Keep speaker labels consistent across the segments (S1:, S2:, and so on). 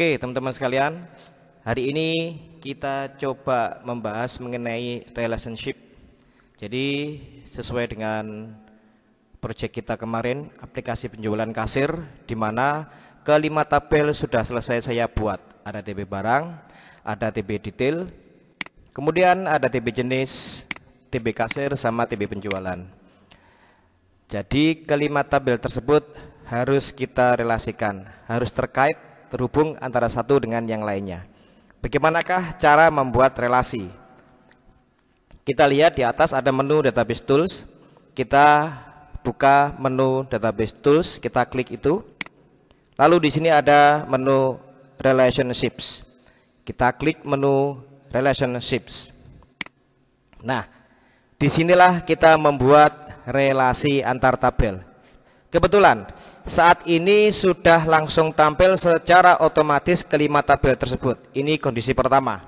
S1: Oke, teman-teman sekalian, hari ini kita coba membahas mengenai relationship. Jadi sesuai dengan proyek kita kemarin, aplikasi penjualan kasir, di mana kelima tabel sudah selesai saya buat. Ada TB barang, ada TB detail, kemudian ada TB jenis, TB kasir, sama TB penjualan. Jadi kelima tabel tersebut harus kita relasikan, harus terhubung antara satu dengan yang lainnya. Bagaimanakah cara membuat relasi? Kita lihat di atas ada menu database tools. Kita buka menu database tools, kita klik itu. Lalu di sini ada menu relationships. Kita klik menu relationships. Nah, disinilah kita membuat relasi antar tabel. Kebetulan saat ini sudah langsung tampil secara otomatis kelima tabel tersebut. Ini kondisi pertama.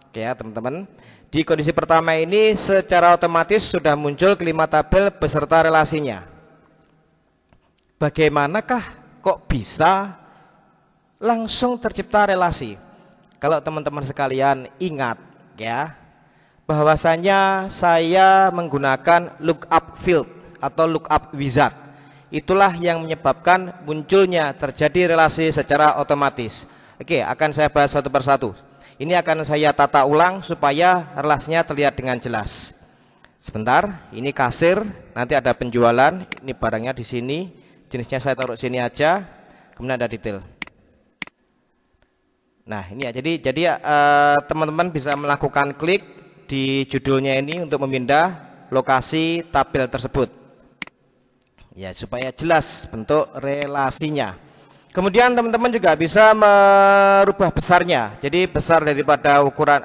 S1: Oke ya teman-teman. Di kondisi pertama ini secara otomatis sudah muncul kelima tabel beserta relasinya. Bagaimanakah kok bisa langsung tercipta relasi? Kalau teman-teman sekalian ingat ya, bahwasanya saya menggunakan lookup field atau lookup wizard. Itulah yang menyebabkan munculnya terjadi relasi secara otomatis. Oke, akan saya bahas satu persatu. Ini akan saya tata ulang supaya relasinya terlihat dengan jelas. Sebentar, ini kasir, nanti ada penjualan, ini barangnya di sini, jenisnya saya taruh sini aja, kemudian ada detail. Nah, ini ya. Jadi teman-teman bisa melakukan klik di judulnya ini untuk memindah lokasi tabel tersebut. Ya, supaya jelas bentuk relasinya. Kemudian teman-teman juga bisa merubah besarnya. Jadi besar daripada ukuran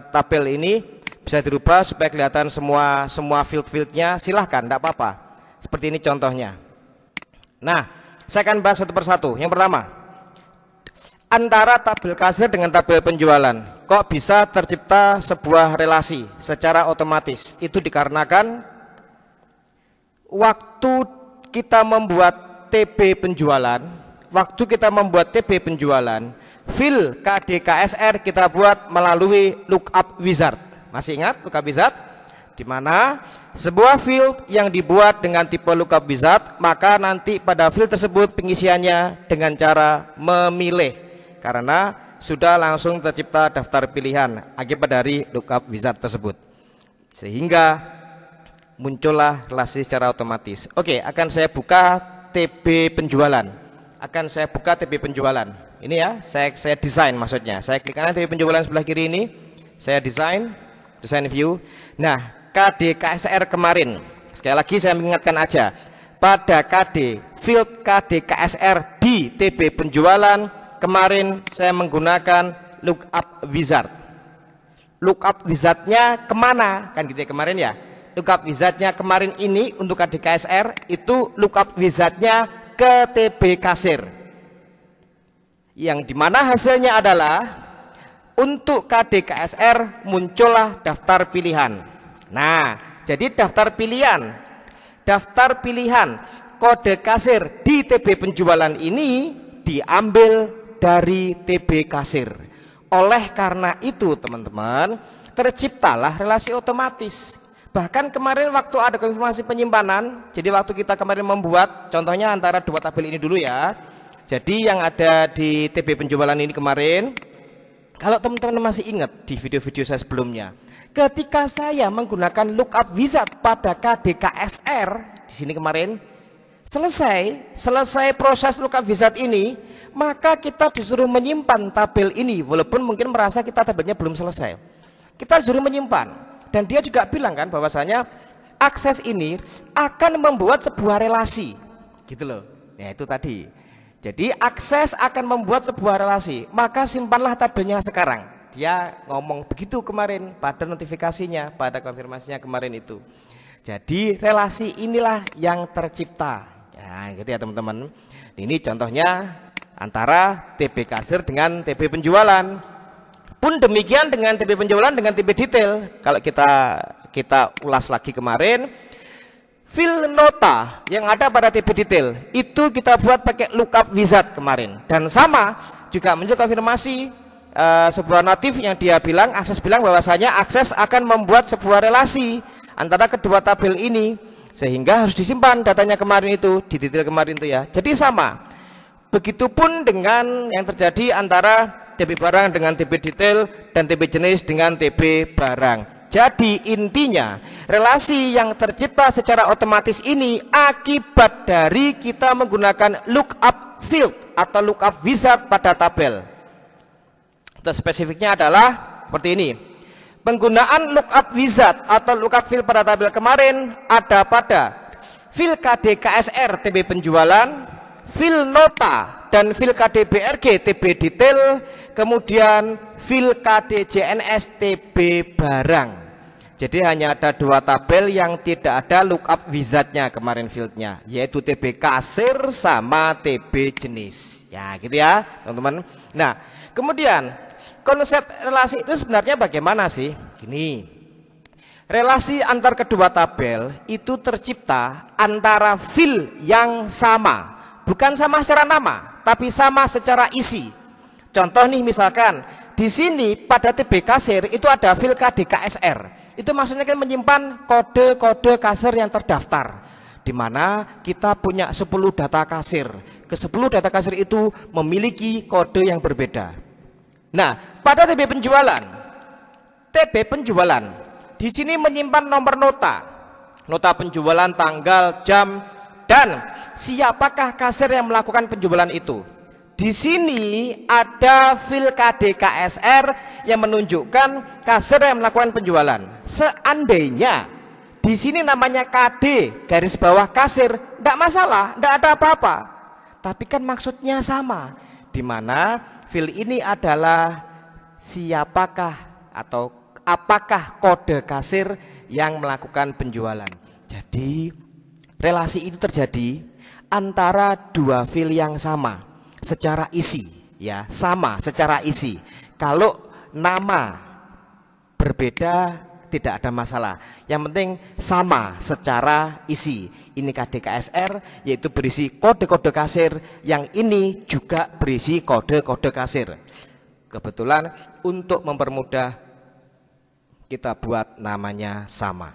S1: tabel ini bisa dirubah supaya kelihatan semua field-fieldnya. Silahkan, tidak apa-apa. Seperti ini contohnya. Nah, saya akan bahas satu persatu. Yang pertama, antara tabel kasir dengan tabel penjualan, kok bisa tercipta sebuah relasi secara otomatis? Itu dikarenakan waktu kita membuat TB penjualan, field KDKSR kita buat melalui lookup wizard. Masih ingat lookup wizard? Di mana sebuah field yang dibuat dengan tipe lookup wizard, maka nanti pada field tersebut pengisiannya dengan cara memilih, karena sudah langsung tercipta daftar pilihan akibat dari lookup wizard tersebut, sehingga muncullah relasi secara otomatis. Oke, akan saya buka TB penjualan. Ini ya, saya desain maksudnya. Saya klik kanan TB penjualan sebelah kiri ini. Saya desain view. Nah, KDKSR kemarin. Sekali lagi saya mengingatkan aja. Pada field KDKSR di TB penjualan kemarin saya menggunakan lookup wizard. Lookup wizardnya kemana? Kan gitu ya kemarin ya. Lookup wizardnya kemarin ini untuk KDKSR itu lookup wizardnya ke TB kasir, yang dimana hasilnya adalah untuk KDKSR muncullah daftar pilihan. Nah, jadi daftar pilihan kode kasir di TB penjualan ini diambil dari TB kasir. Oleh karena itu teman-teman, terciptalah relasi otomatis. Bahkan kemarin waktu ada konfirmasi penyimpanan, jadi waktu kita kemarin membuat, contohnya antara dua tabel ini dulu ya. Jadi yang ada di TB penjualan ini kemarin, kalau teman-teman masih ingat di video-video saya sebelumnya, ketika saya menggunakan lookup wizard pada KDKSR di sini kemarin, selesai proses lookup wizard ini, maka kita disuruh menyimpan tabel ini, walaupun mungkin merasa kita tabelnya belum selesai. Kita disuruh menyimpan. Dan dia juga bilang kan bahwasanya akses ini akan membuat sebuah relasi, gitu loh. Ya itu tadi. Jadi akses akan membuat sebuah relasi, maka simpanlah tabelnya sekarang. Dia ngomong begitu kemarin pada notifikasinya, pada konfirmasinya kemarin itu. Jadi relasi inilah yang tercipta. Ya gitu ya teman-teman. Ini contohnya antara TB kasir dengan TB penjualan. Pun demikian dengan TB penjualan dengan TB detail. Kalau kita ulas lagi kemarin, field nota yang ada pada TB detail itu kita buat pakai lookup wizard kemarin. Dan sama juga muncul konfirmasi sebuah notif yang dia bilang, akses bilang bahwasanya akses akan membuat sebuah relasi antara kedua tabel ini, sehingga harus disimpan datanya kemarin itu di detail kemarin itu ya. Jadi sama. Begitupun dengan yang terjadi antara TB barang dengan TB detail dan TB jenis dengan TB barang. Jadi intinya relasi yang tercipta secara otomatis ini akibat dari kita menggunakan lookup field atau lookup wizard pada tabel. Untuk spesifiknya adalah seperti ini. Penggunaan lookup wizard atau lookup field pada tabel kemarin ada pada field KD KSR TB penjualan, field nota dan field KD BRG TB detail, kemudian field KD JNS TB barang. Jadi hanya ada dua tabel yang tidak ada lookup wizardnya kemarin fieldnya, yaitu TB kasir sama TB jenis. Ya gitu ya teman-teman. Nah kemudian konsep relasi itu sebenarnya bagaimana sih? Gini, relasi antar kedua tabel itu tercipta antara field yang sama, bukan sama secara nama, tapi sama secara isi. Contoh nih, misalkan di sini pada TB kasir itu ada field KD KSR. Itu maksudnya kan menyimpan kode-kode kasir yang terdaftar, di mana kita punya 10 data kasir. Ke-10 data kasir itu memiliki kode yang berbeda. Nah, pada TB penjualan di sini menyimpan nomor nota penjualan, tanggal, jam, dan siapakah kasir yang melakukan penjualan itu. Di sini ada field KD KSR yang menunjukkan kasir yang melakukan penjualan. Seandainya di sini namanya KD garis bawah kasir, tidak masalah, tidak ada apa-apa. Tapi kan maksudnya sama, di mana field ini adalah siapakah atau apakah kode kasir yang melakukan penjualan. Jadi relasi itu terjadi antara dua field yang sama secara isi, ya, sama secara isi. Kalau nama berbeda tidak ada masalah. Yang penting sama secara isi. Ini KD KSR yaitu berisi kode-kode kasir, yang ini juga berisi kode-kode kasir. Kebetulan untuk mempermudah kita buat namanya sama.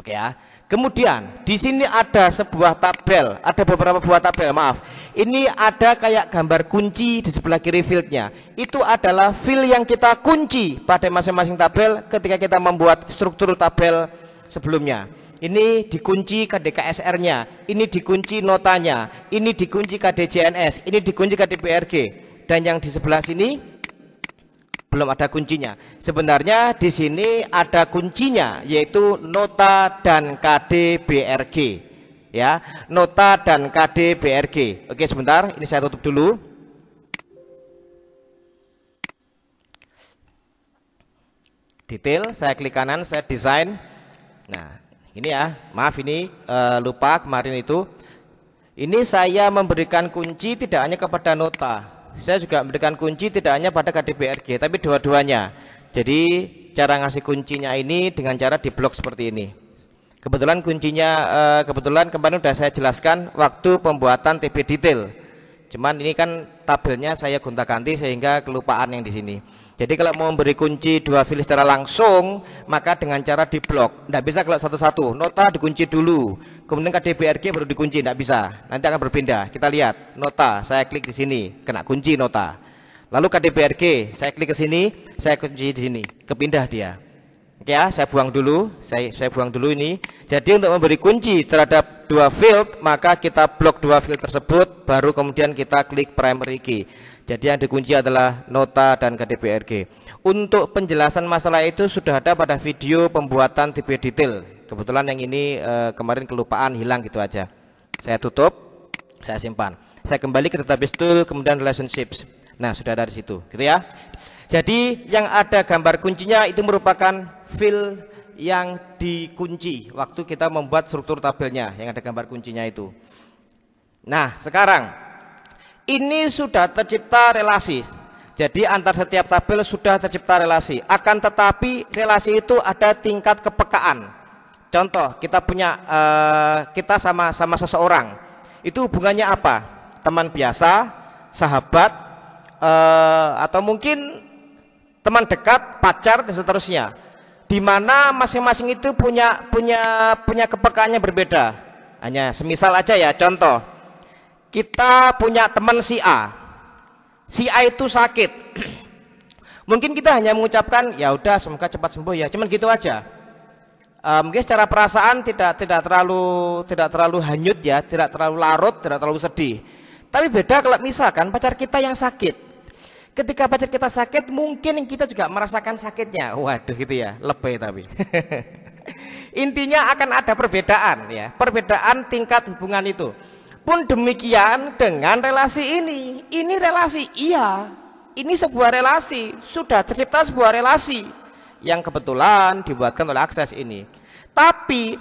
S1: Oke ya. Kemudian di sini ada sebuah tabel, ada beberapa buah tabel, maaf. Ini ada kayak gambar kunci di sebelah kiri fieldnya. Itu adalah field yang kita kunci pada masing-masing tabel ketika kita membuat struktur tabel sebelumnya. Ini dikunci KD KSR-nya, ini dikunci notanya, ini dikunci KD JNS, ini dikunci KD BRG, dan yang di sebelah sini belum ada kuncinya. Sebenarnya di sini ada kuncinya, yaitu nota dan KD BRG. Ya, nota dan KD BRG. Oke, sebentar, ini saya tutup dulu. Detail, saya klik kanan, saya desain. Nah, ini ya, maaf ini lupa kemarin itu. Ini saya memberikan kunci tidak hanya kepada nota. Saya juga memberikan kunci tidak hanya pada KDBRG, tapi dua-duanya. Jadi cara ngasih kuncinya ini dengan cara diblok seperti ini. Kebetulan kuncinya, kebetulan kemarin sudah saya jelaskan waktu pembuatan TB detail. Cuman ini kan tabelnya saya gonta-ganti sehingga kelupaan yang di sini. Jadi kalau mau memberi kunci dua field secara langsung, maka dengan cara diblok. Tidak bisa kalau satu-satu. Nota dikunci dulu, kemudian KDBRG baru dikunci, tidak bisa. Nanti akan berpindah. Kita lihat nota, saya klik di sini, kena kunci nota. Lalu KDBRG, saya klik ke sini, saya kunci di sini, kepindah dia. Oke ya, saya buang dulu, saya buang dulu ini. Jadi untuk memberi kunci terhadap dua field, maka kita blok dua field tersebut, baru kemudian kita klik primary key. Jadi yang dikunci adalah nota dan KDBRG. Untuk penjelasan masalah itu sudah ada pada video pembuatan TB detail. Kebetulan yang ini kemarin kelupaan, hilang gitu aja. Saya tutup, saya simpan. Saya kembali ke database tool, kemudian relationships. Nah, sudah ada di situ, gitu ya. Jadi yang ada gambar kuncinya itu merupakan field yang dikunci waktu kita membuat struktur tabelnya, yang ada gambar kuncinya itu. Nah, sekarang ini sudah tercipta relasi. Jadi antar setiap tabel sudah tercipta relasi. Akan tetapi relasi itu ada tingkat kepekaan. Contoh, kita punya kita sama seseorang. Itu hubungannya apa? Teman biasa, sahabat, atau mungkin teman dekat, pacar dan seterusnya, di mana masing-masing itu punya kepekaannya berbeda. Hanya semisal aja ya, contoh, kita punya teman si A itu sakit. Mungkin kita hanya mengucapkan ya udah semoga cepat sembuh ya, cuman gitu aja. Mungkin secara perasaan tidak terlalu hanyut ya, tidak terlalu larut, tidak terlalu sedih. Tapi beda kalau misalkan pacar kita yang sakit. Ketika pacar kita sakit, mungkin kita juga merasakan sakitnya. Waduh gitu ya, lebay tapi. Intinya akan ada perbedaan ya, perbedaan tingkat hubungan itu. Pun demikian dengan relasi ini. Ini relasi, iya. Ini sebuah relasi, sudah tercipta sebuah relasi yang kebetulan dibuatkan oleh akses ini. Tapi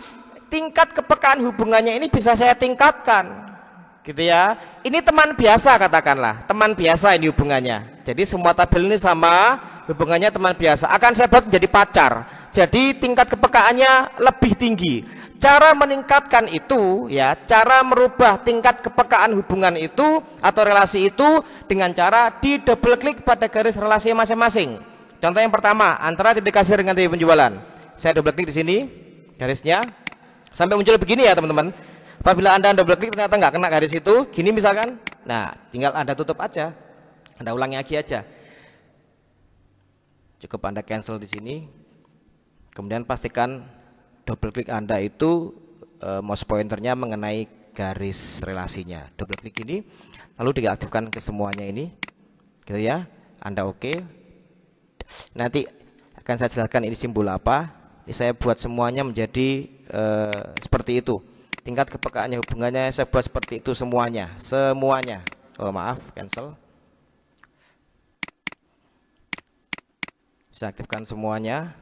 S1: tingkat kepekaan hubungannya ini bisa saya tingkatkan, gitu ya. Ini teman biasa katakanlah, teman biasa ini hubungannya. Jadi semua tabel ini sama, hubungannya teman biasa. Akan saya buat menjadi pacar. Jadi tingkat kepekaannya lebih tinggi. Cara meningkatkan itu ya, cara merubah tingkat kepekaan hubungan itu atau relasi itu dengan cara di double klik pada garis relasi masing-masing. Contoh yang pertama, antara titik kasir dengan titik penjualan. Saya double klik di sini garisnya sampai muncul begini ya teman-teman. Apabila Anda double klik ternyata nggak kena garis itu, gini misalkan. Nah, tinggal Anda tutup aja. Anda ulangi lagi aja. Cukup Anda cancel di sini. Kemudian pastikan double klik Anda itu mouse pointernya mengenai garis relasinya. Double klik ini lalu diaktifkan ke semuanya ini. Gitu ya. Anda oke. Nanti akan saya jelaskan ini simbol apa. Ini saya buat semuanya menjadi seperti itu. Tingkat kepekaannya hubungannya saya buat seperti itu semuanya. Oh maaf, cancel. Saya aktifkan semuanya.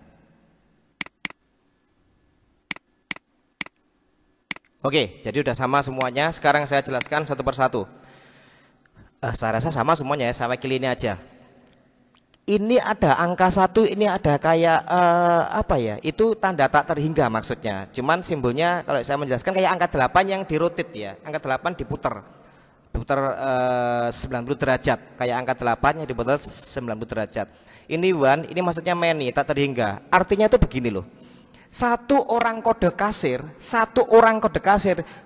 S1: Oke, jadi udah sama semuanya. Sekarang saya jelaskan satu persatu. Saya rasa sama semuanya ya, saya wakili ini aja. Ini ada angka 1, ini ada kayak apa ya? Itu tanda tak terhingga maksudnya. Cuman simbolnya kalau saya menjelaskan kayak angka 8 yang dirotit ya. Angka 8 diputar 90 derajat. Kayak angka 8 yang diputar 90 derajat. Ini one, ini maksudnya many, tak terhingga. Artinya itu begini loh. Satu orang kode kasir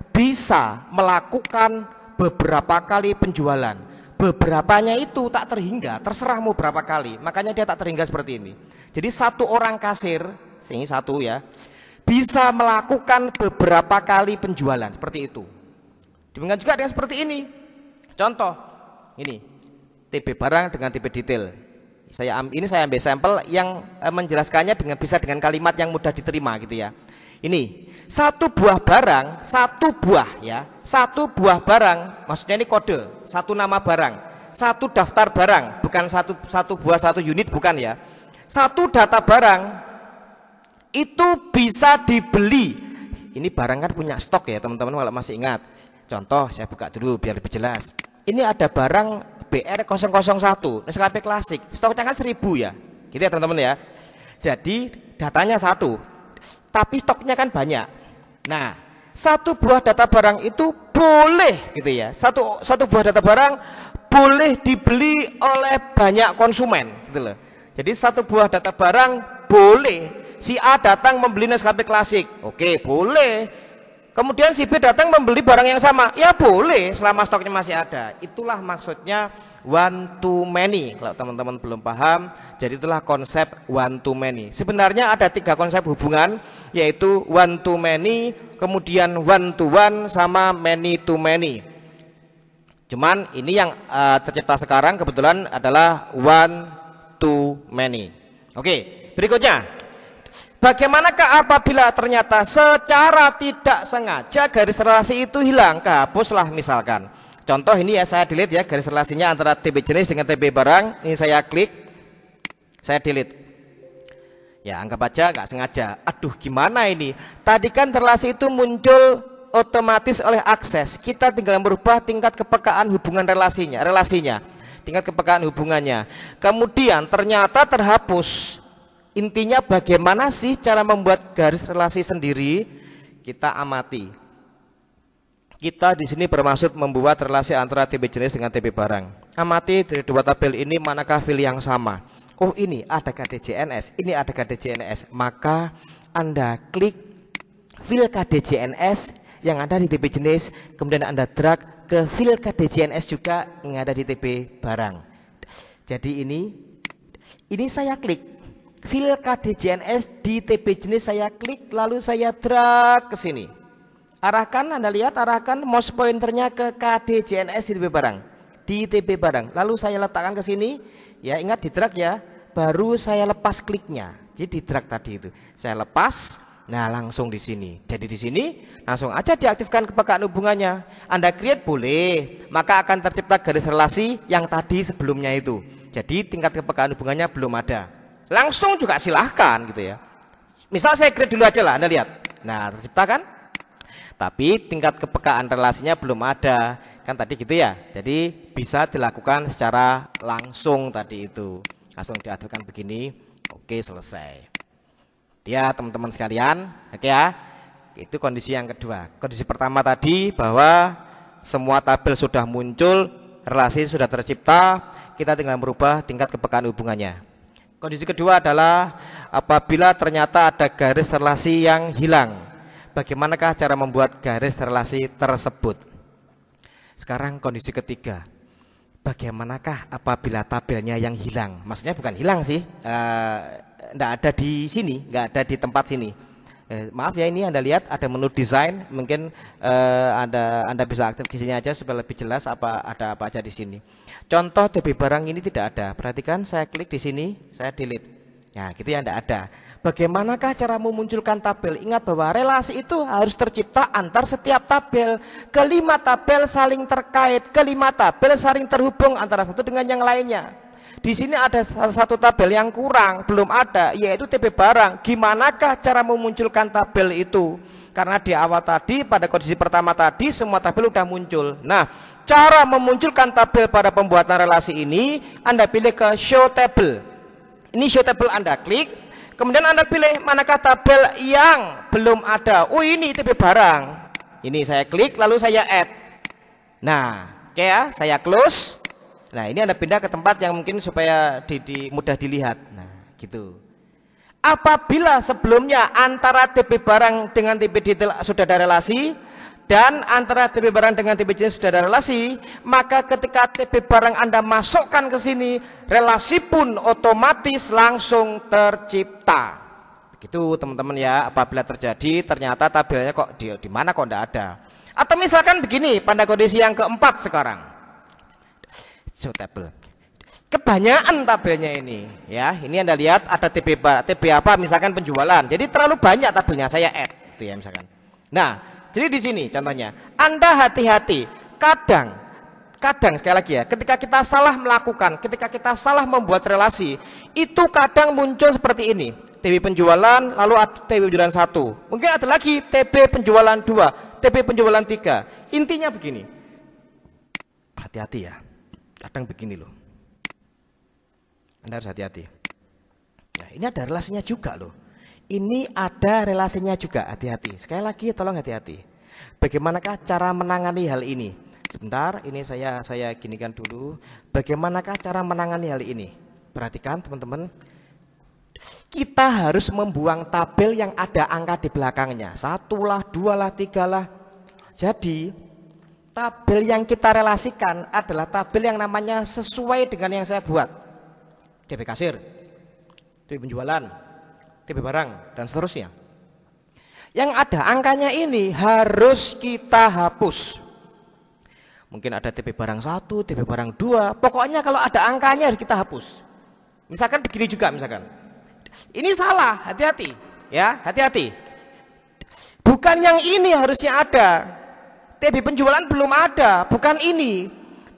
S1: bisa melakukan beberapa kali penjualan. Beberapanya itu tak terhingga, terserah mau berapa kali. Makanya dia tak terhingga seperti ini. Jadi satu orang kasir, ini satu ya, bisa melakukan beberapa kali penjualan seperti itu. Demikian juga dengan seperti ini. Contoh, ini TB barang dengan TB detail. Saya ambil sampel yang menjelaskannya bisa dengan kalimat yang mudah diterima gitu ya. Ini satu buah barang, satu buah barang, maksudnya ini kode, satu nama barang, satu daftar barang, bukan satu buah satu unit, bukan ya. Satu data barang itu bisa dibeli. Ini barang kan punya stok ya teman-teman, kalau masih ingat. Contoh saya buka dulu biar lebih jelas. Ini ada barang BR001 Nescafe klasik, stoknya kan 1000 ya, gitu ya teman-teman ya. Jadi datanya 1, tapi stoknya kan banyak. Nah, satu buah data barang itu boleh gitu ya, satu buah data barang boleh dibeli oleh banyak konsumen gitu loh. Jadi satu buah data barang boleh si A datang membeli Nescafe klasik, oke boleh. Kemudian si B datang membeli barang yang sama, ya boleh selama stoknya masih ada. Itulah maksudnya one to many. Kalau teman-teman belum paham, jadi itulah konsep one to many. Sebenarnya ada 3 konsep hubungan, yaitu one to many, kemudian one to one, sama many to many. Cuman ini yang tercipta sekarang kebetulan adalah one to many. Oke, berikutnya. Bagaimanakah apabila ternyata secara tidak sengaja garis relasi itu hilang, kehapuslah misalkan. Contoh ini ya, saya delete ya garis relasinya antara TB jenis dengan TB barang. Ini saya klik, saya delete. Ya anggap aja nggak sengaja. Aduh gimana ini? Tadi kan relasi itu muncul otomatis oleh akses. Kita tinggal merubah tingkat kepekaan hubungan relasinya. Tingkat kepekaan hubungannya. Kemudian ternyata terhapus. Intinya bagaimana sih cara membuat garis relasi sendiri? Kita amati. Kita di sini bermaksud membuat relasi antara TP jenis dengan TP barang. Amati dari dua tabel ini manakah file yang sama. Oh, ini ada KDJNS, ini ada KDJNS. Maka Anda klik file KDJNS yang ada di TP jenis, kemudian Anda drag ke file KDJNS juga yang ada di TP barang. Jadi ini saya klik file KDJNS di TP jenis, saya klik lalu saya drag ke sini. Arahkan, Anda lihat, arahkan mouse pointernya ke KDJNS di TP barang. Di TP barang. Lalu saya letakkan ke sini. Ya, ingat di drag ya. Baru saya lepas kliknya. Jadi di drag tadi itu. Saya lepas. Nah, langsung di sini. Jadi di sini langsung aja diaktifkan kepekaan hubungannya. Anda create boleh, maka akan tercipta garis relasi yang tadi sebelumnya itu. Jadi tingkat kepekaan hubungannya belum ada. Langsung juga silahkan gitu ya. Misal saya create dulu aja lah, Anda lihat. Nah, tercipta kan? Tapi tingkat kepekaan relasinya belum ada. Kan tadi gitu ya. Jadi bisa dilakukan secara langsung tadi itu. Langsung diaturkan begini. Oke, selesai. Ya teman-teman sekalian. Oke ya. Itu kondisi yang kedua. Kondisi pertama tadi bahwa semua tabel sudah muncul, relasi sudah tercipta, kita tinggal merubah tingkat kepekaan hubungannya. Kondisi kedua adalah apabila ternyata ada garis relasi yang hilang. Bagaimanakah cara membuat garis relasi tersebut? Sekarang kondisi ketiga. Bagaimanakah apabila tabelnya yang hilang? Maksudnya bukan hilang sih, enggak ada di sini, enggak ada di tempat sini. Maaf ya, ini Anda lihat ada menu desain, mungkin Anda bisa aktif di sini aja supaya lebih jelas ada apa aja di sini. Contoh TP barang ini tidak ada. Perhatikan, saya klik di sini, saya delete. Nah, gitu ya, enggak ada. Bagaimanakah cara memunculkan tabel? Ingat bahwa relasi itu harus tercipta antar setiap tabel. Kelima tabel saling terkait, kelima tabel saling terhubung antara satu dengan yang lainnya. Di sini ada satu tabel yang kurang, belum ada, yaitu TP barang. Gimanakah cara memunculkan tabel itu? Karena di awal tadi, pada kondisi pertama tadi, semua tabel sudah muncul. Nah, cara memunculkan tabel pada pembuatan relasi ini, Anda pilih ke Show Table. Ini Show Table, Anda klik. Kemudian Anda pilih manakah tabel yang belum ada. Oh, ini TP barang. Ini saya klik lalu saya add. Nah, oke ya, saya close. Nah, ini Anda pindah ke tempat yang mungkin supaya mudah dilihat. Nah, gitu. Apabila sebelumnya antara TP barang dengan TP detail sudah ada relasi, dan antara TP barang dengan TP jenis sudah ada relasi, maka ketika TP barang Anda masukkan ke sini, relasi pun otomatis langsung tercipta. Begitu teman-teman ya. Apabila terjadi ternyata tabelnya kok di mana kok enggak ada. Atau misalkan begini, pada kondisi yang keempat sekarang. Show table. Kebanyakan tabelnya ini ya. Ini Anda lihat ada TP apa misalkan penjualan. Jadi terlalu banyak tabelnya, saya add gitu ya misalkan. Nah, jadi di sini contohnya, Anda hati-hati. Kadang sekali lagi ya, ketika kita salah melakukan, ketika kita salah membuat relasi, itu kadang muncul seperti ini. TP penjualan, lalu ada TP penjualan 1. Mungkin ada lagi TP penjualan 2, TP penjualan 3. Intinya begini. Hati-hati ya. Kadang begini loh. Anda harus hati-hati. Nah, ini ada relasinya juga loh. Ini ada relasinya juga, hati-hati. Sekali lagi tolong hati-hati. Bagaimanakah cara menangani hal ini? Sebentar, ini saya ginikan dulu. Bagaimanakah cara menangani hal ini? Perhatikan teman-teman. Kita harus membuang tabel yang ada angka di belakangnya. 1 lah, 2 lah, 3 lah. Jadi tabel yang kita relasikan adalah tabel yang namanya sesuai dengan yang saya buat. TP kasir, TP penjualan, TP barang, dan seterusnya. Yang ada angkanya ini harus kita hapus. Mungkin ada TP barang 1, TP barang 2. Pokoknya kalau ada angkanya harus kita hapus. Misalkan begini juga misalkan. Ini salah, hati-hati. Ya, hati-hati. Bukan yang ini harusnya ada. TP penjualan belum ada, bukan ini.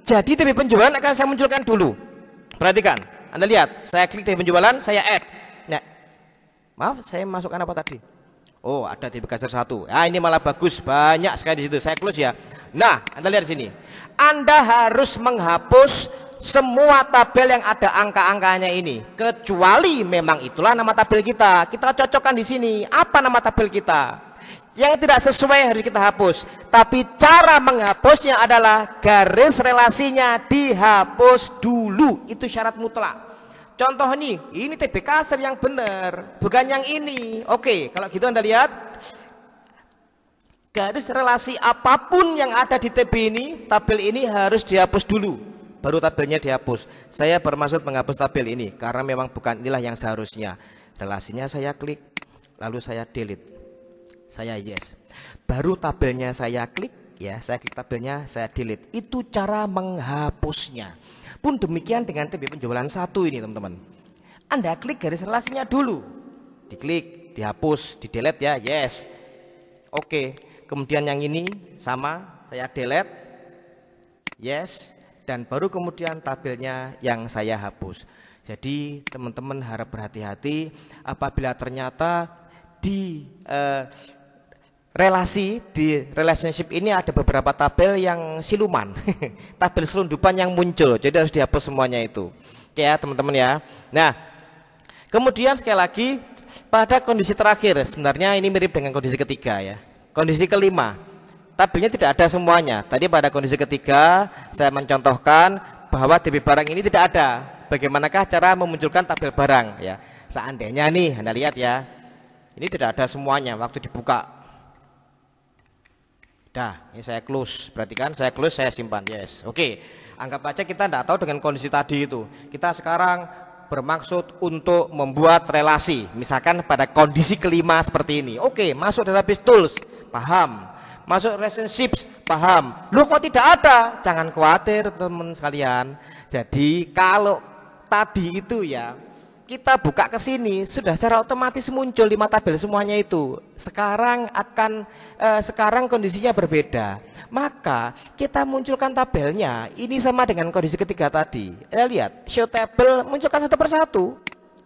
S1: Jadi TP penjualan akan saya munculkan dulu. Perhatikan, Anda lihat, saya klik TP penjualan, saya add. Nah, maaf, saya masukkan apa tadi? Oh, ada TP kasir 1. Ah, ini malah bagus, banyak sekali di situ. Saya close ya. Nah, Anda lihat di sini. Anda harus menghapus semua tabel yang ada angka-angkanya ini, kecuali memang itulah nama tabel kita. Kita cocokkan di sini. Apa nama tabel kita? Yang tidak sesuai harus kita hapus. Tapi cara menghapusnya adalah garis relasinya dihapus dulu. Itu syarat mutlak. Contoh nih, ini TB kasir yang benar, bukan yang ini. Oke, kalau gitu Anda lihat garis relasi apapun yang ada di TB ini, tabel ini harus dihapus dulu, baru tabelnya dihapus. Saya bermaksud menghapus tabel ini karena memang bukan inilah yang seharusnya. Relasinya saya klik, lalu saya delete, saya yes, baru tabelnya saya klik, ya saya klik tabelnya, saya delete. Itu cara menghapusnya. Pun demikian dengan TB penjualan 1 ini teman-teman. Anda klik garis relasinya dulu, diklik, dihapus, di delete ya, yes. Oke. Kemudian yang ini sama, saya delete, yes, dan baru kemudian tabelnya yang saya hapus. Jadi teman-teman harap berhati-hati apabila ternyata di relationship ini ada beberapa tabel yang siluman, tabel selundupan yang muncul, jadi harus dihapus semuanya itu. Oke ya teman-teman ya. Nah, kemudian sekali lagi pada kondisi terakhir, sebenarnya ini mirip dengan kondisi ketiga ya. Kondisi kelima, tabelnya tidak ada semuanya. Tadi pada kondisi ketiga saya mencontohkan bahwa DP barang ini tidak ada. Bagaimanakah cara memunculkan tabel barang ya? Seandainya nih Anda lihat ya, ini tidak ada semuanya waktu dibuka. Dah, ini saya close. Berarti kan saya close, saya simpan. Yes. Oke. Anggap aja kita tidak tahu dengan kondisi tadi itu. Kita sekarang bermaksud untuk membuat relasi, misalkan pada kondisi kelima seperti ini. Oke, masuk database tools, paham. Masuk relationships, paham. Loh kok tidak ada? Jangan khawatir teman sekalian. Jadi kalau tadi itu ya, kita buka ke sini sudah secara otomatis muncul 5 tabel semuanya itu. Sekarang kondisinya berbeda. Maka kita munculkan tabelnya ini sama dengan kondisi ketiga tadi. Lihat, show table munculkan satu persatu.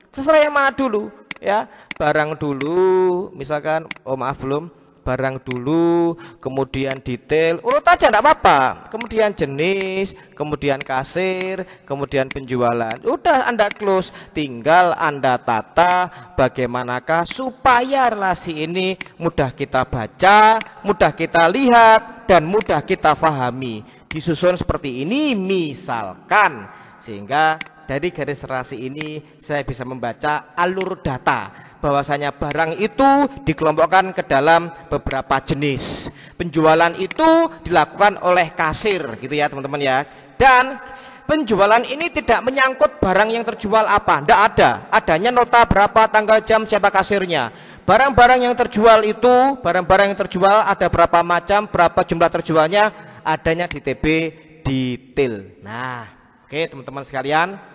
S1: Sesuai yang mana dulu ya? Barang dulu, misalkan maaf belum. Barang dulu, kemudian detail, urut aja enggak apa-apa. Kemudian jenis, kemudian kasir, kemudian penjualan. Udah Anda close, tinggal Anda tata bagaimanakah supaya relasi ini mudah kita baca, mudah kita lihat, dan mudah kita pahami. Disusun seperti ini misalkan, sehingga dari garis relasi ini saya bisa membaca alur data bahwasanya barang itu dikelompokkan ke dalam beberapa jenis. Penjualan itu dilakukan oleh kasir gitu ya teman-teman ya. Dan penjualan ini tidak menyangkut barang yang terjual apa, tidak ada. Adanya nota berapa, tanggal, jam, siapa kasirnya. Barang-barang yang terjual itu, barang-barang yang terjual ada berapa macam, berapa jumlah terjualnya, adanya di TB detail. Nah, oke teman-teman sekalian.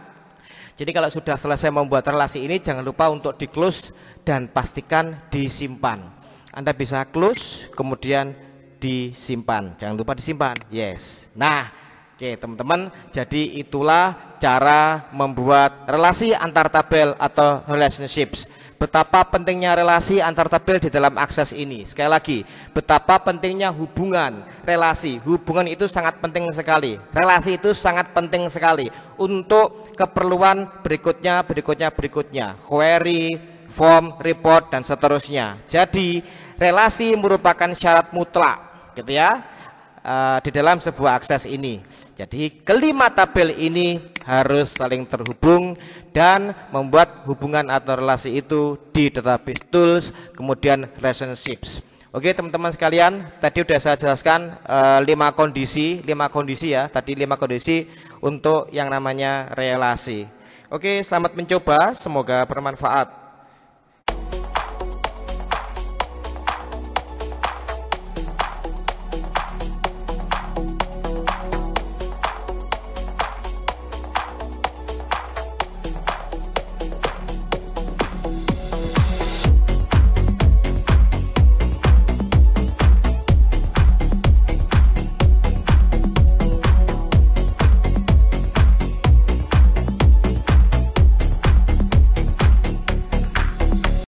S1: Jadi kalau sudah selesai membuat relasi ini, jangan lupa untuk di close dan pastikan disimpan. Anda bisa close kemudian disimpan, jangan lupa disimpan. Yes. Nah, oke teman-teman, jadi itulah cara membuat relasi antar tabel atau relationships. Betapa pentingnya relasi antar tabel di dalam akses ini. Sekali lagi, betapa pentingnya hubungan, relasi. Hubungan itu sangat penting sekali. Relasi itu sangat penting sekali untuk keperluan berikutnya. Query, form, report, dan seterusnya. Jadi, relasi merupakan syarat mutlak, gitu ya. Di dalam sebuah akses ini. Jadi kelima tabel ini harus saling terhubung dan membuat hubungan atau relasi itu di database tools, kemudian relationships. Oke teman-teman sekalian, tadi sudah saya jelaskan 5 kondisi ya, tadi 5 kondisi untuk yang namanya relasi. Oke, selamat mencoba, semoga bermanfaat.